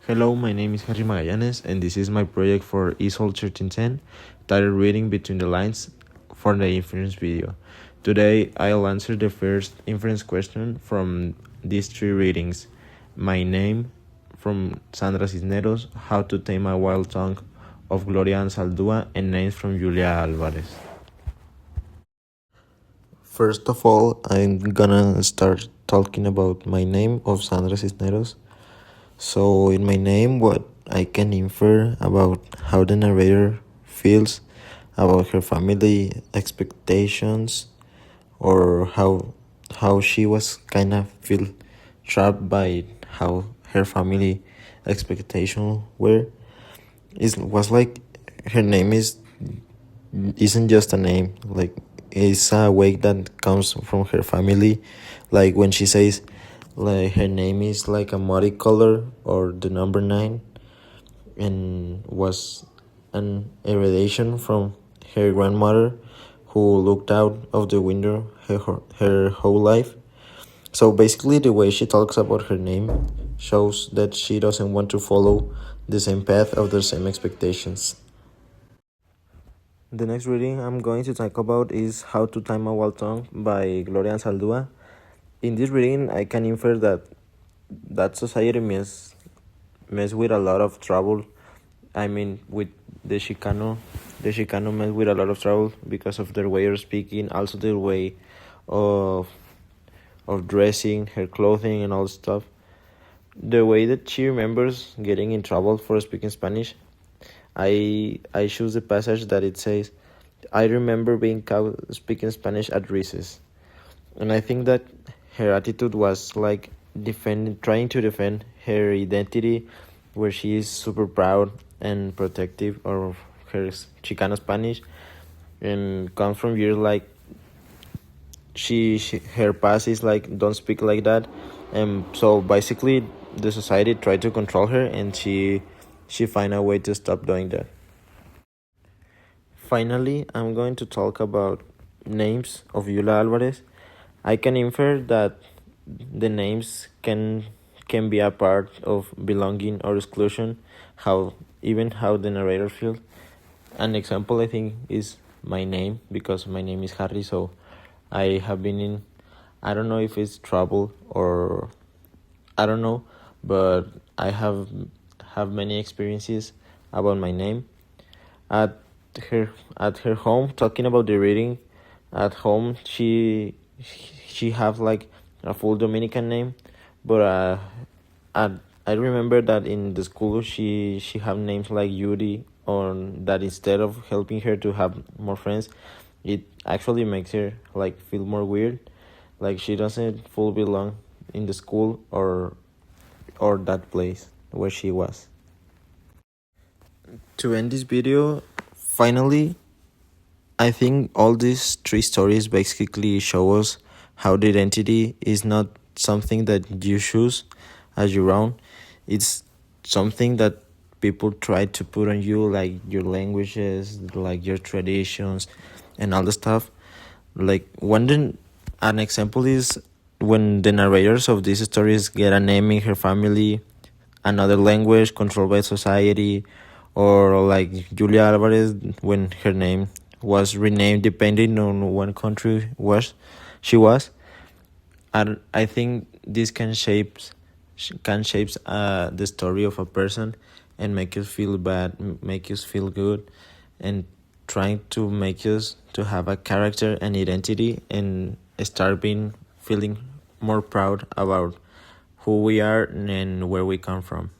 Hello, my name is Harry Magallanes, and this is my project for ESOL 1310, titled Reading Between the Lines for the inference video. Today, I'll answer the first inference question from these three readings: My Name, from Sandra Cisneros, How to Tame a Wild Tongue of Gloria Anzaldúa, and Names from Julia Alvarez. First of all, I'm gonna start talking about My Name of Sandra Cisneros. So, in My Name, what I can infer about how the narrator feels about her family expectations, or how she was kind of feel trapped by how her family expectations were. It was like her name isn't just a name, like it's a way that comes from her family. Like when she says like her name is like a muddy color or the number 9, and was an heredation from her grandmother, who looked out of the window her whole life. So basically, the way she talks about her name shows that she doesn't want to follow the same path of the same expectations. The next reading I'm going to talk about is How to Tame a Wild Tongue by Gloria Anzaldúa. In this reading, I can infer that society mess with a lot of trouble. I mean, with the Chicano mess with a lot of trouble because of their way of speaking, also their way of dressing, her clothing, and all stuff. The way that she remembers getting in trouble for speaking Spanish, I choose the passage that it says, "I remember being caught speaking Spanish at recess," and I think that her attitude was like trying to defend her identity, where she is super proud and protective of her Chicano Spanish, and comes from years like she her past is like, don't speak like that, and so basically the society tried to control her, and she find a way to stop doing that. Finally, I'm going to talk about Names of Julia Alvarez. I can infer that the names can be a part of belonging or exclusion, how the narrator feels. An example, I think, is my name, because my name is Harry, so I have been in, I don't know if it's trouble or I don't know, but I have many experiences about my name. At her home, talking about the reading, at home she have like a full Dominican name, but I remember that in the school she have names like Yuri, or that instead of helping her to have more friends, it actually makes her like feel more weird, like she doesn't fully belong in the school or that place where she was. To end this video, finally, I think all these three stories basically show us how the identity is not something that you choose as your own. It's something that people try to put on you, like your languages, like your traditions, and all the stuff. Like an example is when the narrators of these stories get a name in her family, another language controlled by society, or like Julia Alvarez, when her name was renamed depending on what country she was. And I think this can shapes the story of a person, and make us feel bad, make us feel good, and trying to make us to have a character and identity, and start feeling more proud about who we are and where we come from.